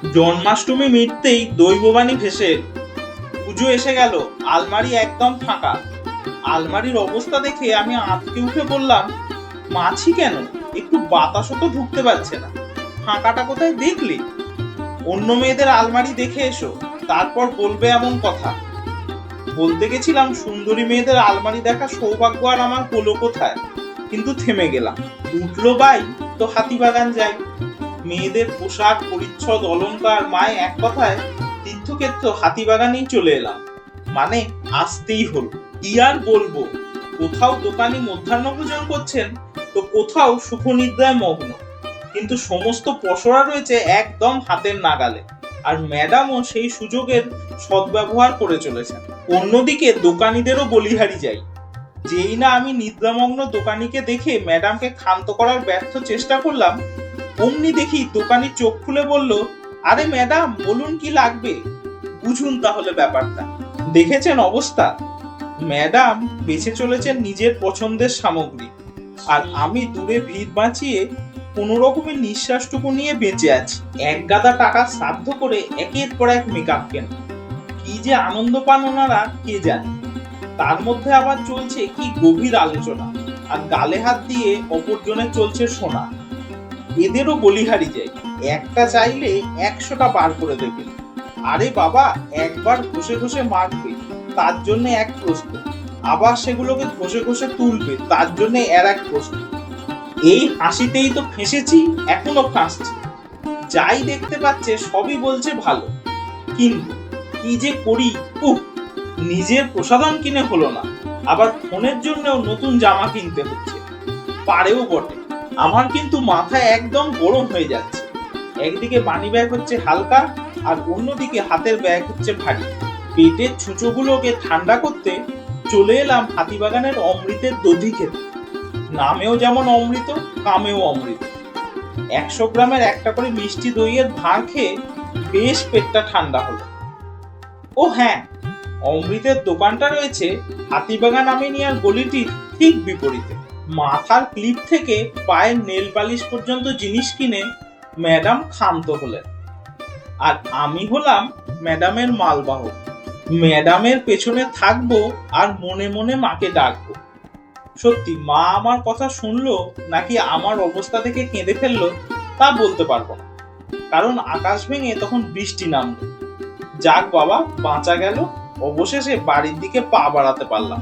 জন্মাষ্টমী মিটতেই দৈববাণী ভেসে এলো। পুজো এসে গেল, আলমারি একদম ফাঁকা। আলমারির অবস্থা দেখে আমি আঁতকে উঠে বললাম, মাছি কেন? একটু বাতাসও তো ঢুকতে পারছে না। ফাঁকাটা কোথায় দেখলি? অন্য মেয়েদের আলমারি দেখে এসো, তারপর বলবে এমন কথা। বলতে গেছিলাম সুন্দরী মেয়েদের আলমারি দেখা সৌভাগ্য আর আমার হলো কোথায়, কিন্তু থেমে গেলাম। উঠলো বাই তো হাতিবাগান যাই। মেয়েদের পোশাক পরিচ্ছদ অলংকার মায় এক কথায় তীর্থক্ষেত্র হাতিবাগানেই চলে এলাম। মানে আসতেই হলো। কি আর বলবো, কোথাও দোকানি মধ্যাহ্ন ভোজন করছেন, তো কোথাও সুখনিদ্রায় মগ্ন, কিন্তু সমস্ত পসরা রয়েছে একদম হাতের নাগালে। আর ম্যাডামও সেই সুযোগের সদ্ব্যবহার করে চলেছেন। অন্যদিকে দোকানিদেরও বলিহারি যাই। যেই না আমি নিদ্রামগ্ন দোকানিকে দেখে ম্যাডামকে ক্ষান্ত করার ব্যর্থ চেষ্টা করলাম, অমনি দেখি দোকানি চোখ খুলে বলল, আরে ম্যাডাম বলুন কি লাগবে, বুঝুন তাহলে ব্যাপারটা। দেখেছেন অবস্থা? ম্যাডাম বেছে চলেছেন নিজের পছন্দের সামগ্রী, আর আমি দূরে ভিড় বাঁচিয়ে কোনো রকমের নিঃশ্বাসটুকু নিয়ে বেঁচে আছি। এক গাদা টাকা শ্রাদ্ধ করে একের পর এক মেকআপ কেন, কি যে আনন্দ পান ওনারা কে জানে। তার মধ্যে আবার চলছে কি গভীর আলোচনা, আর গালে হাত দিয়ে অপরজনের চলছে শোনা। এদেরও বলিহারি যাই, একটা চাইলে 100টা বার করে দেবে। আরে বাবা, একবার ঘষে ঘষে মারবে, তার জন্য এক প্রশ্ন, আবার সেগুলোকে ঘষে ঘষে তুলবে, তার জন্য এক প্রশ্ন। এই হাসিতেই তো ফেঁসেছি, এখনো ফাঁসছি। যাই দেখতে পাচ্ছে সবই বলছে ভালো, কিন্তু কি যে করি। উফ, নিজের প্রসাধন কিনে হলো না, আবার ফোনের জন্যও নতুন জামা কিনতে হচ্ছে। পারেও বটে, আমার কিন্তু মাথা একদম গরম হয়ে যাচ্ছে। একদিকে মানি ব্যাগ হচ্ছে হালকা, আর অন্যদিকে হাতের ব্যাগ হচ্ছে ভারী। পেটের ছুঁচোগুলোকে ঠান্ডা করতে চলে এলাম হাতিবাগানের অমৃতের দধি খেতে। নামেও যেমন অমৃত, কামেও অমৃত। 100 গ্রামের একটা করে মিষ্টি দইয়ের ভাঁড় খেয়ে বেশ পেটটা ঠান্ডা হলো। ও হ্যাঁ, অমৃতের দোকানটা রয়েছে হাতিবাগান আমিনিয়ার গলিটির ঠিক বিপরীতে। মাথার ক্লিপ থেকে পায়ের নেল পালিশ পর্যন্ত জিনিস কিনে ম্যাডাম ক্ষান্ত হলেন, আর আমি হলাম ম্যাডামের মালবাহক। ম্যাডামের পেছনে থাকবো আর মনে মনে মাকে ডাকবো। সত্যি মা আমার কথা শুনলো নাকি আমার অবস্থা দেখে কেঁদে ফেললো তা বলতে পারবো না, কারণ আকাশ ভেঙে তখন বৃষ্টি নামলো। যাক বাবা, বাঁচা গেল। অবশেষে বাড়ির দিকে পা বাড়াতে পারলাম।